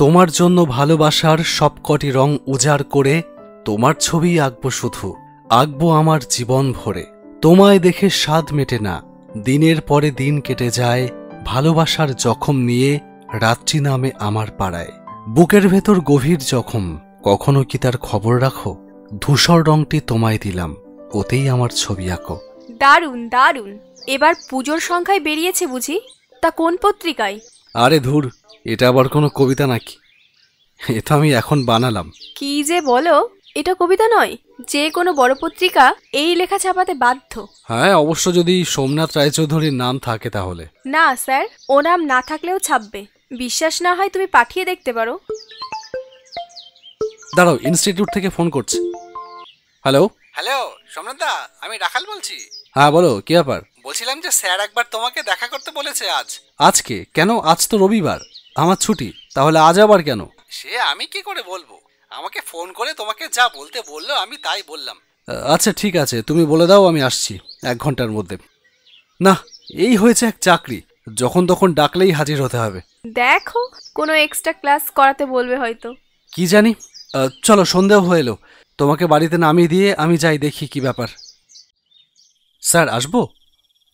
তোমার জন্য ভালোবাসার সবকটি রং উজাড় করে তোমার ছবি আঁকবো, শুধু আঁকবো আমার জীবন ভরে। তোমায় দেখে স্বাদ মেটে না, দিনের পরে দিন কেটে যায়, ভালোবাসার জখম নিয়ে রাত্রি নামে আমার পাড়ায়। বুকের ভেতর গভীর জখম, কখনো কি তার খবর রাখো? ধূসর রংটি তোমায় দিলাম, ওতেই আমার ছবি আঁকো। দারুণ দারুণ। এবার পুজোর সংখ্যায় বেরিয়েছে বুঝি? তা কোন পত্রিকায়? আরে ধুর, এটা আবার কোনো কবিতা নাকি? এটা আমি এখন বানালাম। কি যে বলো, এটা কবিতা নয়। যে কোনো বড় পত্রিকা এই লেখা ছাপাতে বাধ্য। হ্যাঁ, অবশ্য যদি সোমনাথ রায়চৌধুরীর নাম থাকে তাহলে। না স্যার, ও নাম না থাকলেও ছাপবে। বিশ্বাস না হয় তুমি পাঠিয়ে দেখতে পারো। দাঁড়াও, ইনস্টিটিউট থেকে ফোন করছে। হ্যালো হ্যালো সোমনাথদা, আমি রাখাল বলছি। হ্যাঁ বলো, কি ব্যাপার? বলছিলাম যে স্যার একবার তোমাকে দেখা করতে বলেছে আজ। আজকে কেন? আজ তো রবিবার, আমার ছুটি। তাহলে আজ আবার কেন? সে আমি কি করে বলবো, আমাকে ফোন করে তোমাকে যা বলতে বললো আমি তাই বললাম। আচ্ছা ঠিক আছে, তুমি বলে দাও, আমি আসছি 1 ঘন্টার মধ্যে। না, এই হয়েছে এক চাকরি, যখন তখন ডাকলেই হাজির হতে হবে। দেখো, কোনো এক্সট্রা ক্লাস করাতে বলবে হয়তো। কি জানি। চলো, সন্দেহ হয়ে এলো, তোমাকে বাড়িতে নামিয়ে দিয়ে আমি যাই, দেখি কি ব্যাপার। স্যার, আসবো?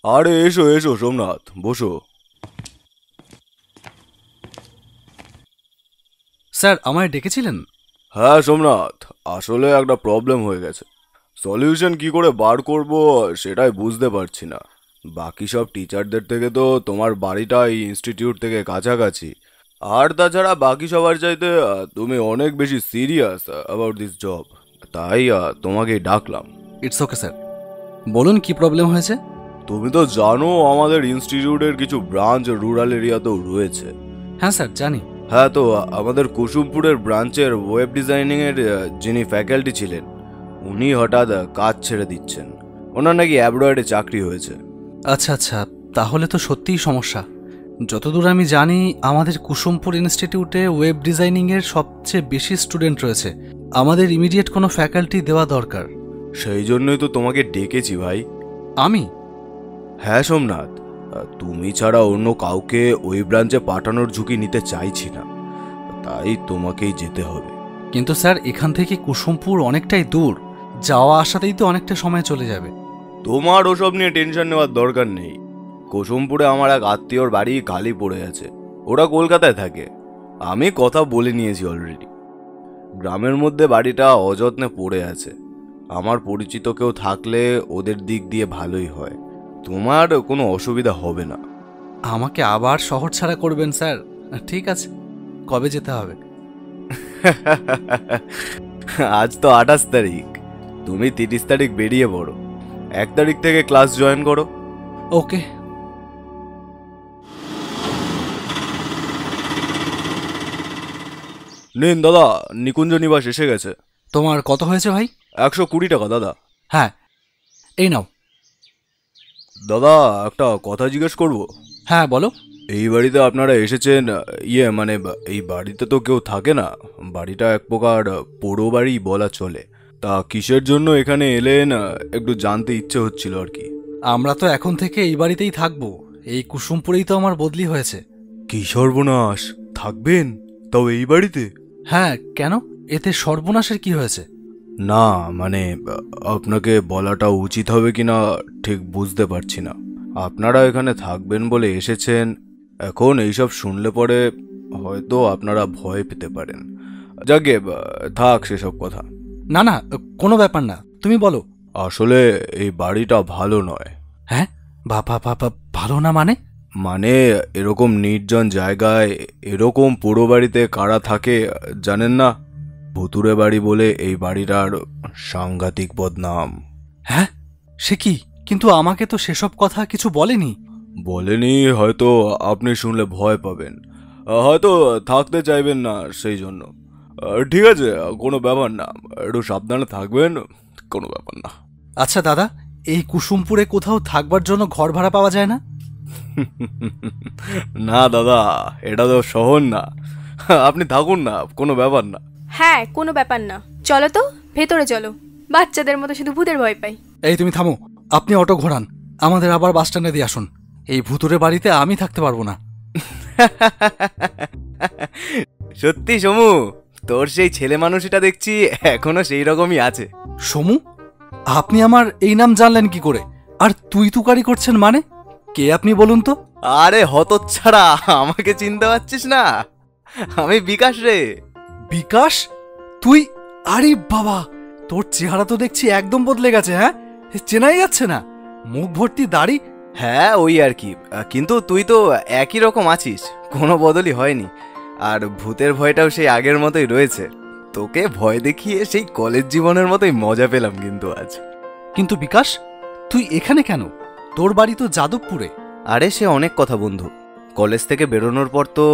আরে এসো এসো সোমনাথ, বসো। স্যার, আমায় ডেকেছিলেন? হ্যাঁ সোমনাথ, আসলে একটা প্রবলেম হয়ে গেছে। সলিউশন কি করে বার করব সেটাই বুঝতে পারছি না। বাকি সব টিচারদের থেকে তো তোমার বাড়িটা এই ইনস্টিটিউট থেকে কাছাকাছি, আর তাছাড়া বাকি সবার চাইতে তুমি অনেক বেশি সিরিয়াস অ্যাবাউট দিস জব, তাই তোমাকেই ডাকলাম। ইটস ওকে স্যার, বলুন কি প্রবলেম হয়েছে। তুমি তো জানো আমাদের ইনস্টিটিউটের কিছু ব্রাঞ্চ রুরাল এরিয়াতেও রয়েছে। হ্যাঁ স্যার, জানি। হ্যাঁ, তো আমাদের কুসুমপুরের ব্রাঞ্চের ওয়েব ডিজাইনিংয়ের যিনি ফ্যাকাল্টি ছিলেন, উনি হঠাৎ কাজ ছেড়ে দিচ্ছেন। ওনার নাকি অ্যাব্রয়েডে চাকরি হয়েছে। আচ্ছা আচ্ছা, তাহলে তো সত্যিই সমস্যা। যতদূর আমি জানি, আমাদের কুসুমপুর ইনস্টিটিউটে ওয়েব ডিজাইনিংয়ের সবচেয়ে বেশি স্টুডেন্ট রয়েছে। আমাদের ইমিডিয়েট কোনো ফ্যাকাল্টি দেওয়া দরকার। সেই জন্যই তো তোমাকে ডেকেছি ভাই। আমি? হ্যাঁ সোমনাথ, তুমি ছাড়া অন্য কাউকে ওই ব্রাঞ্চে পাঠানোর ঝুঁকি নিতে চাইছি না, তাই তোমাকেই যেতে হবে। কিন্তু স্যার, এখান থেকে কুসুমপুর অনেকটাই দূর, যাওয়া আসাতেই তো অনেকটা সময় চলে যাবে। তোমার ওসব নিয়ে টেনশন নেওয়ার দরকার নেই। কুসুমপুরে আমার এক আত্মীয়র বাড়ি খালি পড়ে আছে, ওরা কলকাতায় থাকে। আমি কথা বলে নিয়েছি অলরেডি। গ্রামের মধ্যে বাড়িটা অযত্নে পড়ে আছে, আমার পরিচিত কেউ থাকলে ওদের দিক দিয়ে ভালোই হয়, তোমার কোনো অসুবিধা হবে না। আমাকে আবার শহর ছাড়া করবেন স্যার? ঠিক আছে, কবে যেতে হবে? আজ তো 28 তারিখ, তুমি 30 তারিখ বেরিয়ে পড়ো, 1 তারিখ থেকে ক্লাস জয়েন করো। ওকে। নিন দাদা, নিকুঞ্জ নিবাস এসে গেছে। তোমার কত হয়েছে ভাই? 120 টাকা দাদা। হ্যাঁ, এই নাও। দাদা, একটা কথা জিজ্ঞেস করব? হ্যাঁ বলো। এই বাড়িতে আপনারা এসেছেন, মানে এই বাড়িতে তো কেউ থাকে না, বাড়িটা এক প্রকার পোড়ো বাড়ি বলা চলে। তা কিসের জন্য এখানে এলেন একটু জানতে ইচ্ছে হচ্ছিল আর কি। আমরা তো এখন থেকে এই বাড়িতেই থাকবো, এই কুসুমপুরেই তো আমার বদলি হয়েছে। কি সর্বনাশ, থাকবেন তাও এই বাড়িতে? হ্যাঁ, কেন? এতে সর্বনাশের কি হয়েছে? না মানে, আপনাকে বলাটা উচিত হবে কিনা ঠিক বুঝতে পারছি না। আপনারা এখানে থাকবেন বলে এসেছেন, এখন এইসব শুনলে পরে হয়তো আপনারা ভয় পেতে পারেন। যাকে থাক সেসব কথা। না না, কোনো ব্যাপার না, তুমি বলো। আসলে এই বাড়িটা ভালো নয়। হ্যাঁ? বাবা বাবা, ভালো না মানে? মানে এরকম নির্জন জায়গায় এরকম পুরো বাড়িতে কারা থাকে জানেন না? ভুতুরে বাড়ি বলে এই বাড়িটার সাংঘাতিক বদনাম। হ্যাঁ? সে কি? কিন্তু আমাকে তো সেসব কথা কিছু বলেনি। বলেনি হয়তো, আপনি শুনলে ভয় পাবেন, হয়তো থাকতে চাইবেন না সেই জন্য। ঠিক আছে, কোনো ব্যাপার না, একটু সাবধানে থাকবেন, কোনো ব্যাপার না। আচ্ছা দাদা, এই কুসুমপুরে কোথাও থাকবার জন্য ঘর ভাড়া পাওয়া যায় না? না দাদা, এটা তো শহর না, আপনি থাকুন না, কোনো ব্যাপার না। হ্যাঁ, কোনো ব্যাপার না। চলো তো, ভেতরে চলো। বাচ্চাদের মতো শুধু ভূতের ভয় পাই। এই তুমি থামো, আপনি অটো ঘোরান, আমাদের আবার বাস স্ট্যান্ডে দিয়ে আসুন। এই ভুতুরে বাড়িতে আমি থাকতে পারবো না। সত্যি সমু, তোর সেই ছেলে মানুষটা দেখছি এখনো সেই রকমই আছে। সমু, আপনি আমার এই নাম জানলেন কি করে? আর তুই তুকারি করছেন মানে? কে আপনি বলুন তো? আরে হতচ্ছাড়া, আমাকে চিনতে পারছিস না? আমি বিকাশ রে। বিকাশ? তুই? আরে বাবা, তোর চেহারা তো দেখছি একদম বদলে গেছে। হ্যাঁ, চেনাই যাচ্ছে না, মুখ ভর্তি দাড়ি। হ্যাঁ ওই আর কি, কিন্তু তুই তো একই রকম আছিস, কোনো বদলই হয়নি। আর ভূতের ভয়টাও সেই আগের মতোই রয়েছে। তোকে ভয় দেখিয়ে সেই কলেজ জীবনের মতোই মজা পেলাম কিন্তু আজ। কিন্তু বিকাশ, তুই এখানে কেন? তোর বাড়ি তো যাদবপুরে। আরে সে অনেক কথা বন্ধু, কলেজ থেকে বেরোনোর পর তো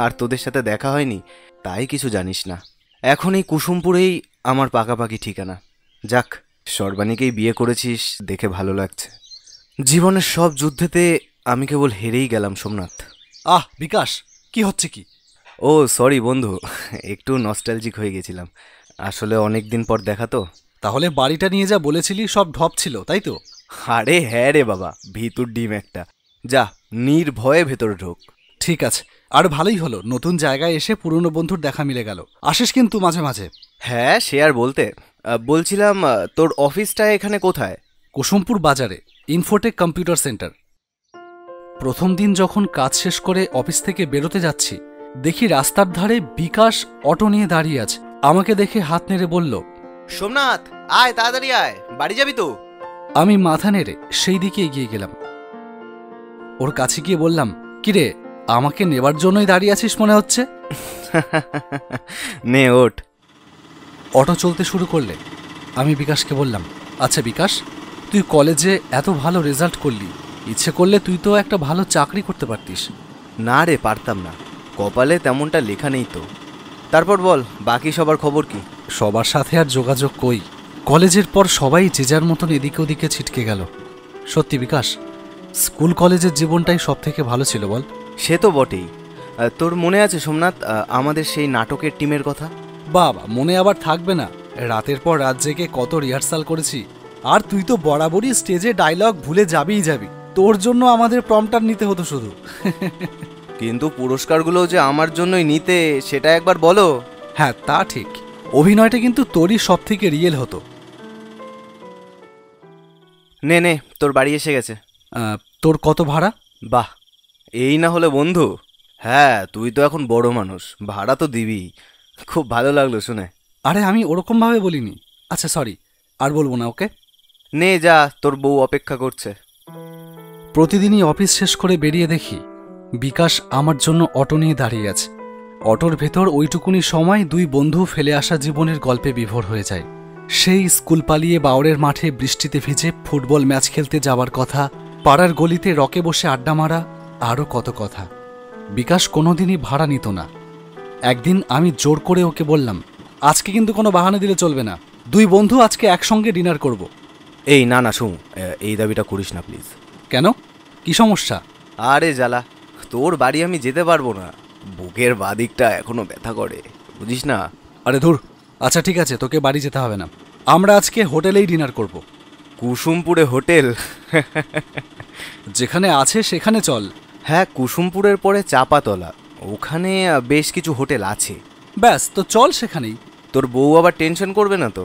আর তোদের সাথে দেখা হয়নি, তাই কিছু জানিস না। এখন এই কুসুমপুরেই আমার পাকাপাকি ঠিকানা। যাক, সর্বাণীকেই বিয়ে করেছিস দেখে ভালো লাগছে। জীবনের সব যুদ্ধেতে আমি কেবল হেরেই গেলাম সোমনাথ। বিকাশ, কি হচ্ছে কি? ও সরি বন্ধু, একটু নস্টালজিক হয়ে গেছিলাম। আসলে অনেক দিন পর দেখা তো। তাহলে বাড়িটা নিয়ে যা বলেছিলি সব ঢপ ছিল, তাই তো? আরে হ্যাঁ রে বাবা, ভিতুর ডিম একটা। যা, নির্ভয়ে ভেতরে ঢোক। ঠিক আছে, আর ভালোই হলো, নতুন জায়গায় এসে পুরনো বন্ধুর দেখা মিলে গেল। আসিস কিন্তু মাঝে মাঝে। হ্যাঁ সে আর বলতে। বলছিলাম, তোর অফিসটা এখানে কোথায়? কুসুমপুর বাজারে, ইনফোটেক কম্পিউটার সেন্টার। প্রথম দিন যখন কাজ শেষ করে অফিস থেকে বেরোতে যাচ্ছি, দেখি রাস্তার ধারে বিকাশ অটো নিয়ে দাঁড়িয়ে আছে। আমাকে দেখে হাত নেড়ে বলল, সোমনাথ আয়, তাড়াতাড়ি আয়, বাড়ি যাবি তো? আমি মাথা নেড়ে সেই দিকে এগিয়ে গেলাম। ওর কাছে গিয়ে বললাম, কিরে, আমাকে নেবার জন্যই দাঁড়িয়ে আছিস মনে হচ্ছে। নে ওঠ। অটো চলতে শুরু করলে আমি বিকাশকে বললাম, আচ্ছা বিকাশ, তুই কলেজে এত ভালো রেজাল্ট করলি, ইচ্ছে করলে তুই তো একটা ভালো চাকরি করতে পারতিস। না রে, পারতাম না, কপালে তেমনটা লেখা নেই তো। তারপর বল, বাকি সবার খবর কি? সবার সাথে আর যোগাযোগ কই। কলেজের পর সবাই যে যার মতন এদিকে ওদিকে ছিটকে গেল। সত্যি বিকাশ, স্কুল কলেজের জীবনটাই সব থেকে ভালো ছিল বল। সে তো বটেই। তোর মনে আছে সোমনাথ, আমাদের সেই নাটকের টিমের কথা? বাবা, মনে আবার থাকবে না? রাতের পর রাত জেগে কত রিহার্সাল করেছি। আর তুই তো বরাবরই স্টেজে ডায়লগ ভুলে যাবিই যাবি। তোর জন্য আমাদের প্রম্পটার নিতে হতো শুধু। কিন্তু পুরস্কারগুলো যে আমার জন্যই নিতে, সেটা একবার বলো। হ্যাঁ তা ঠিক, অভিনয়টা কিন্তু তোরই সব থেকে রিয়েল হতো। নে নে, তোর বাড়ি এসে গেছে। তোর কত ভাড়া? বাহ, এই না হলে বন্ধু। হ্যাঁ, তুই তো এখন বড় মানুষ, ভাড়া তো দিবি। খুব ভালো লাগলো শুনে। আরে আমি ওরকমভাবে বলিনি। আচ্ছা সরি, আর বলবো না, ওকে? নে যা, তোর বউ অপেক্ষা করছে। প্রতিদিনই অফিস শেষ করে বেরিয়ে দেখি বিকাশ আমার জন্য অটো নিয়ে দাঁড়িয়ে আছে। অটোর ভেতর ওইটুকুনি সময় দুই বন্ধু ফেলে আসা জীবনের গল্পে বিভোর হয়ে যায়। সেই স্কুল পালিয়ে বাওরের মাঠে বৃষ্টিতে ভিজে ফুটবল ম্যাচ খেলতে যাওয়ার কথা, পাড়ার গলিতে রকে বসে আড্ডা মারা, আরও কত কথা। বিকাশ কোনোদিনই ভাড়া নিত না। একদিন আমি জোর করে ওকে বললাম, আজকে কিন্তু কোনো বাহানা দিলে চলবে না, দুই বন্ধু আজকে একসঙ্গে ডিনার করব। এই না না শুন, এই দাবিটা করিস না প্লিজ। কেন, কি সমস্যা? আরে জ্বালা, তোর বাড়ি আমি যেতে পারবো না, বুকের বাদিকটা এখনো ব্যথা করে, বুঝিস না? আরে ধুর, আচ্ছা ঠিক আছে, তোকে বাড়ি যেতে হবে না, আমরা আজকে হোটেলেই ডিনার করব। কুসুমপুরে হোটেল? যেখানে আছে সেখানে চল। হ্যাঁ, কুসুমপুরের পরে চাপাতলা, ওখানে বেশ কিছু হোটেল আছে। ব্যাস, তো চল সেখানেই। তোর বউ আবার টেনশন করবে না তো?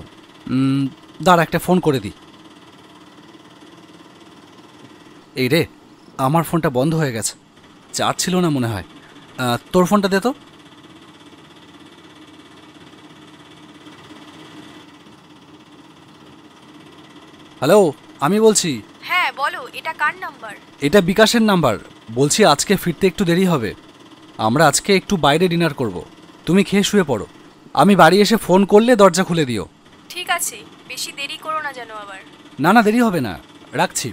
দাঁড়া, একটা ফোন করে দিই। এই রে, আমার ফোনটা বন্ধ হয়ে গেছে, চার্জ ছিল না মনে হয়। তোর ফোনটা দে তো। হ্যালো, আমি বলছি। হ্যাঁ বলো, এটা কার নাম্বার? এটা বিকাশের নাম্বার। বলছি আজকে ফিরতে একটু দেরি হবে, আমরা আজকে একটু বাইরে ডিনার করব। তুমি খেয়ে শুয়ে পড়ো, আমি বাড়ি এসে ফোন করলে দরজা খুলে দিও। ঠিক আছে, বেশি দেরি করো না যেন আবার। না না, দেরি হবে না, রাখছি।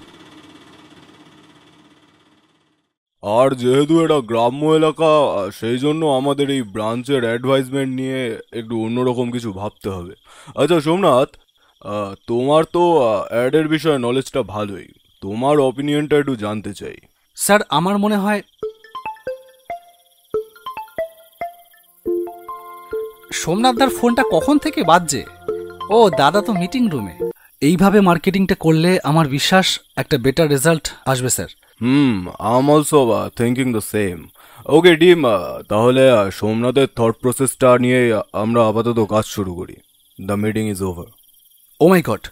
আর যেহেতু এটা গ্রাম্য এলাকা, সেই জন্য আমাদের এই ব্রাঞ্চের অ্যাডভাইসমেন্ট নিয়ে একটু অন্যরকম কিছু ভাবতে হবে। আচ্ছা সোমনাথ, তোমার তো অ্যাডের বিষয়ে নলেজটা ভালোই, তোমার অপিনিয়নটা একটু জানতে চাই। স্যার, আমার মনে হয় সোমনাথদার ফোনটা কখন থেকে বাজছে। ও দাদা তো মিটিং রুমে। এইভাবে মার্কেটিংটা করলে আমার বিশ্বাস একটা বেটার রেজাল্ট আসবে sir. I am also thinking the same. Okay team, তাহলে সোমনাথের থট প্রসেসটা নিয়ে আমরা আপাতত কাজ শুরু করি। The meeting is over. Oh my god,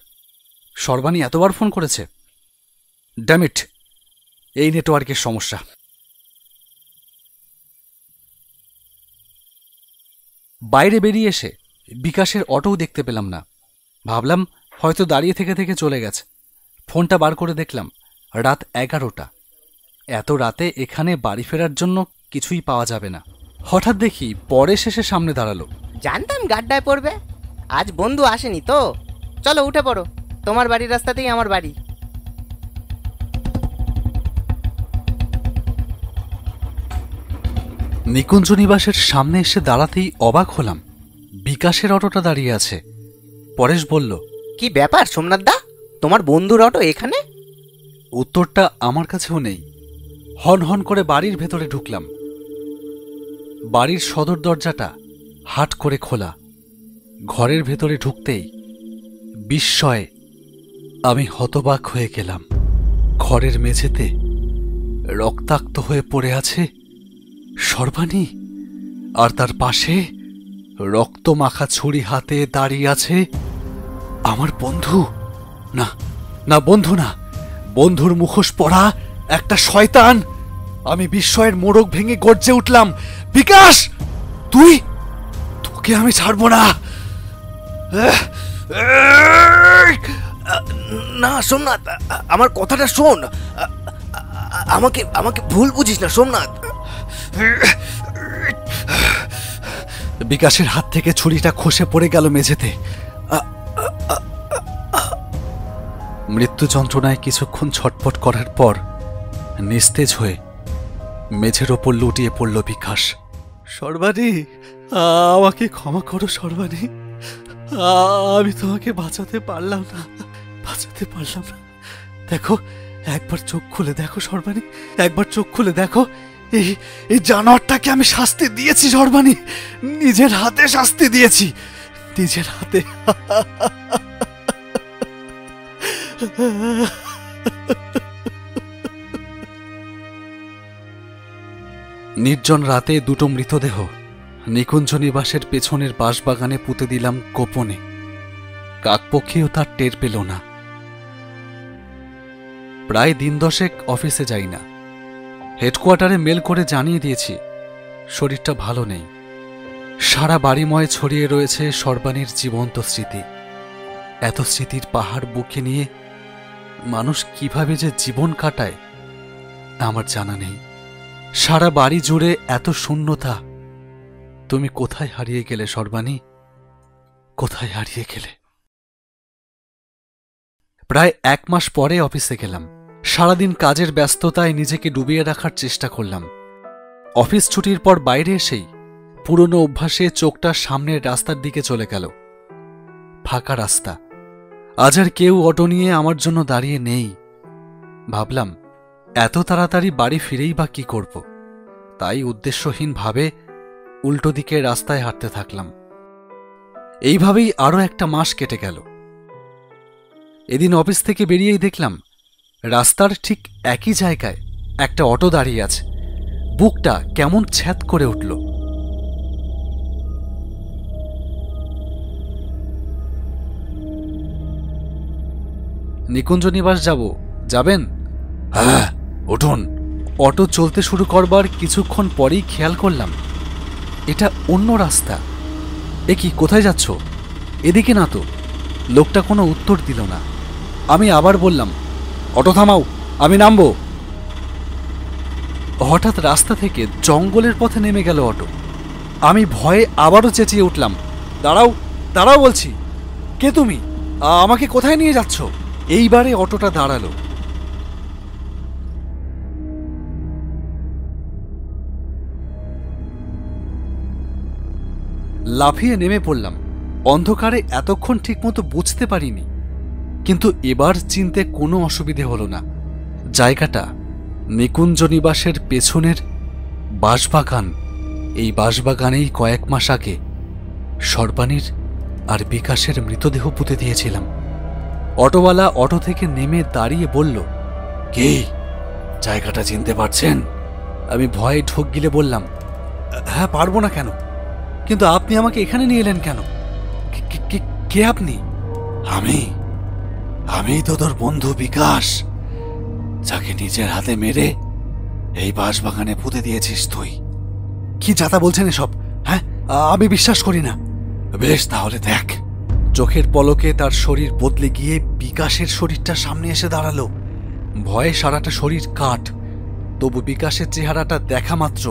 Sarbani এতবার ফোন করেছে। ড্যামিট, এই নেটওয়ার্কের সমস্যা। বাইরে বেরিয়ে এসে বিকাশের অটোও দেখতে পেলাম না। ভাবলাম হয়তো দাঁড়িয়ে থেকে থেকে চলে গেছে। ফোনটা বার করে দেখলাম রাত 11টা। এত রাতে এখানে বাড়ি ফেরার জন্য কিছুই পাওয়া যাবে না। হঠাৎ দেখি পরে শেষে সামনে দাঁড়ালো। জানতাম গাড্ডায় পড়বে। আজ বন্ধু আসেনি তো, চলো উঠে পড়ো, তোমার বাড়ির রাস্তাতেই আমার বাড়ি। নিকুঞ্জ নিবাসের সামনে এসে দাঁড়াতেই অবাক হলাম। বিকাশের অটোটা দাঁড়িয়ে আছে। পরেশ বলল, কি ব্যাপার সোমনাথ দা, তোমার বন্ধুর অটো এখানে? উত্তরটা আমার কাছেও নেই। হন হন করে বাড়ির ভেতরে ঢুকলাম। বাড়ির সদর দরজাটা হাট করে খোলা। ঘরের ভেতরে ঢুকতেই বিস্ময়ে আমি হতবাক হয়ে গেলাম। ঘরের মেঝেতে রক্তাক্ত হয়ে পড়ে আছে সর্বাণী, আর তার পাশে রক্তমাখা ছুরি হাতে দাঁড়িয়ে আছে আমার বন্ধু। না না, বন্ধু না, বন্ধুর মুখোশ পরা একটা শয়তান। আমি বিস্ময়ের মোড়ক ভেঙে গর্জে উঠলাম, বিকাশ, তুই, তোকে আমি ছাড়বো না। না সোমনাথ, আমার কথাটা শোন। আমাকে আমাকে ভুল বুঝিস না সোমনাথ। বিকাশের হাত থেকে ছুরিটা খসে পড়ে গেল মেঝেতে। মৃত্যু যন্ত্রণায় কিছুক্ষণ ছটফট করার পর নিস্তেজ হয়ে মেঝের ওপর লুটিয়ে পড়ল বিকাশ। সর্বাণী, আমাকে ক্ষমা করো সর্বাণী, আমি তোমাকে বাঁচাতে পারলাম না, বাঁচাতে পারলাম না। দেখো, একবার চোখ খুলে দেখো সর্বাণী, একবার চোখ খুলে দেখো। এই জানোয়ারটাকে আমি শাস্তি দিয়েছি সর্বাণী, নিজের হাতে শাস্তি দিয়েছি, নিজের হাতে। নির্জন রাতে দুটো মৃতদেহ নিকুঞ্জ নিবাসের পেছনের বাঁশবাগানে পুঁতে দিলাম গোপনে। কাকপক্ষীও তার টের পেল না। প্রায় দিন দশেক অফিসে যাই না। হেডকোয়ার্টারে মেল করে জানিয়ে দিয়েছি শরীরটা ভালো নেই। সারা বাড়িময় ছড়িয়ে রয়েছে সর্বাণীর জীবন্ত স্মৃতি। এত স্মৃতির পাহাড় বুকে নিয়ে মানুষ কিভাবে যে জীবন কাটায় আমার জানা নেই। সারা বাড়ি জুড়ে এত শূন্যতা। তুমি কোথায় হারিয়ে গেলে সর্বাণী, কোথায় হারিয়ে গেলে? প্রায় 1 মাস পরে অফিসে গেলাম। সারাদিন কাজের ব্যস্ততায় নিজেকে ডুবিয়ে রাখার চেষ্টা করলাম। অফিস ছুটির পর বাইরে এসেই পুরনো অভ্যাসে চোখটা সামনের রাস্তার দিকে চলে গেল। ফাঁকা রাস্তা, আজ আর কেউ অটো নিয়ে আমার জন্য দাঁড়িয়ে নেই। ভাবলাম এত তাড়াতাড়ি বাড়ি ফিরেই বা কি করব, তাই উদ্দেশ্যহীনভাবে উল্টো দিকে রাস্তায় হাঁটতে থাকলাম। এইভাবেই আরও 1 মাস কেটে গেল। এদিন অফিস থেকে বেরিয়েই দেখলাম রাস্তার ঠিক একই জায়গায় একটা অটো দাঁড়িয়ে আছে। বুকটা কেমন ছ্যাদ করে উঠল। নিকুঞ্জ নিবাস যাব, যাবেন? হ্যাঁ, উঠুন। অটো চলতে শুরু করবার কিছুক্ষণ পরেই খেয়াল করলাম এটা অন্য রাস্তা। এ কি, কোথায় যাচ্ছ? এদিকে না তো। লোকটা কোনো উত্তর দিল না। আমি আবার বললাম, অটো থামাও, আমি নামবো। হঠাৎ রাস্তা থেকে জঙ্গলের পথে নেমে গেল অটো। আমি ভয়ে আবারও চেঁচিয়ে উঠলাম, দাঁড়াও, দাঁড়াও বলছি। কে তুমি? আমাকে কোথায় নিয়ে যাচ্ছ? এইবারে অটোটা দাঁড়ালো। লাফিয়ে নেমে পড়লাম। অন্ধকারে এতক্ষণ ঠিকমতো বুঝতে পারিনি, কিন্তু এবার চিনতে কোনো অসুবিধে হলো না। জায়গাটা নিকুঞ্জ নিবাসের পেছনের বাঁশবাগান। এই বাঁশবাগানেই কয়েক মাস আগে সর্বাণীর আর বিকাশের মৃতদেহ পুঁতে দিয়েছিলাম। অটোওয়ালা অটো থেকে নেমে দাঁড়িয়ে বলল, কি, জায়গাটা চিনতে পারছেন? আমি ভয়ে ঢোক গিলে বললাম, হ্যাঁ পারবো না কেন, কিন্তু আপনি আমাকে এখানে নিয়ে এলেন কেন? কে আপনি? আমি তো তোর বন্ধু বিকাশ, যাকে নিজের হাতে মেরে এই বাঁশবাগানে পুঁতে দিয়েছিস তুই। কি যাতা বলছেন এসব? হ্যাঁ, আমি বিশ্বাস করি না। বেশ, তাহলে দেখ। চোখের পলকে তার শরীর বদলে গিয়ে বিকাশের শরীরটা সামনে এসে দাঁড়ালো। ভয়ে সারাটা শরীর কাঠ, তবু বিকাশের চেহারাটা দেখা মাত্র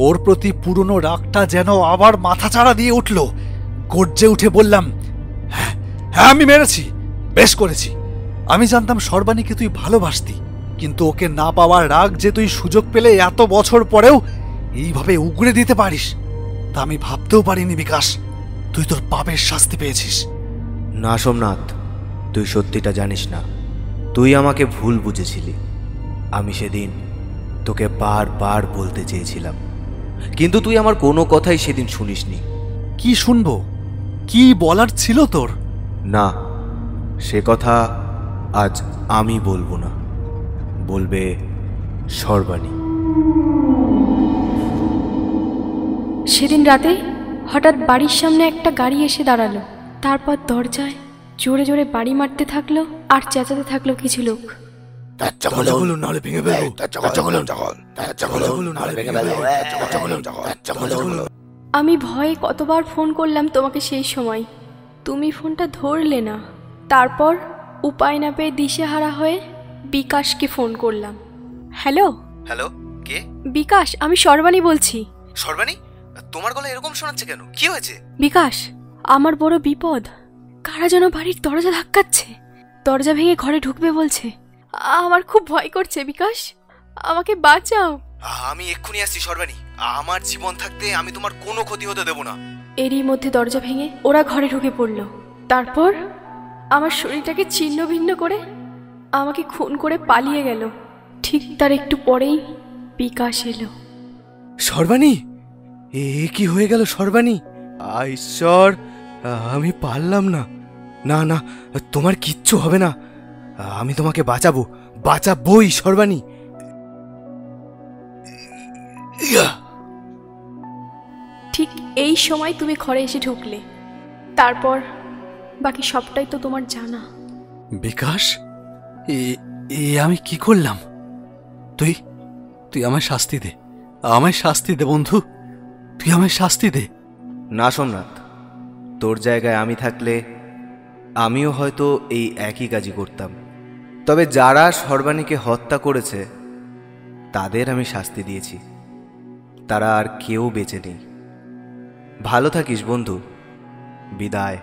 ওর প্রতি পুরনো রাগটা যেন আবার মাথাচাড়া দিয়ে উঠল। গর্জে উঠে বললাম, হ্যাঁ হ্যাঁ আমি মেরেছি, বেশ করেছি। আমি জানতাম সর্বাণীকে তুই ভালোবাসতি, কিন্তু ওকে না পাওয়ার রাগ যে তুই সুযোগ পেলে এত বছর পরেও এইভাবে উগড়ে দিতে পারিস, তা আমি ভাবতেও পারিনি বিকাশ। তুই তোর পাপের শাস্তি পেয়েছিস। না সোমনাথ, তুই সত্যিটা জানিস না। তুই আমাকে ভুল বুঝেছিলি। আমি সেদিন তোকে বারবার বলতে চেয়েছিলাম, কিন্তু তুই আমার কোনো কথাই সেদিন শুনিসনি। কি শুনবো? কি বলার ছিল তোর? না, সে কথা আজ আমি বলবো না, বলবে সর্বাণী। সেদিন রাতে হঠাৎ বাড়ির সামনে একটা গাড়ি এসে দাঁড়ালো। তারপর দরজায় জোরে জোরে বাড়ি মারতে থাকলো আর চেঁচাতে থাকলো কিছু লোক। আমি ভয়ে কতবার ফোন করলাম তোমাকে সেই সময়, তুমি ফোনটা ধরলে না। তারপর উপায় না পেয়ে দিশেহারা হয়ে বিকাশকে ফোন করলাম। হ্যালো হ্যালো, কে? বিকাশ, আমি সর্বাণী বলছি। সর্বাণী, তোমার গলা এরকম শোনাচ্ছে কেন? কি হয়েছে? বিকাশ, আমার বড় বিপদ। কারা যেন বাড়ির দরজা ধাক্কাচ্ছে, দরজা ভেঙে ঘরে ঢুকবে বলছে। আমার খুব ভয় করছে বিকাশ, আমাকে বাঁচাও। আমি এক্ষুনি আসছি সর্বাণী। আমার জীবন থাকতে আমি তোমার কোনো ক্ষতি হতে দেব না। এরই মধ্যে দরজা ভেঙে ওরা ঘরে ঢুকে পড়ল। তারপর আমার শরীরটাকে ছিন্ন ভিন্ন করে আমাকে খুন করে পালিয়ে গেল। ঠিক তার একটু পরেই বিকাশ এলো। সর্বাণী, এ কি হয়ে গেল সর্বাণী? ঈশ্বর, আমি পারলাম না। না না, তোমার কিচ্ছু হবে না। আমি তোমাকে বাঁচাবোই সর্বাণী। ঠিক এই সময় তুমি ঘরে এসে ঢুকলে। তারপর বাকি সবটাই তো তোমার জানা। বিকাশ, এ আমি কি করলাম? তুই তুই আমায় শাস্তি দে, আমায় শাস্তি দে বন্ধু, তুই আমায় শাস্তি দে। না সোমনাথ, তোর জায়গায় আমি থাকলে আমিও হয়তো এই একই কাজই করতাম। তবে যারা সর্বাণীকে হত্যা করেছে তাদের আমি শাস্তি দিয়েছি, তারা আর কেউ বেঁচে নেই। ভালো থাকিস বন্ধু, বিদায়।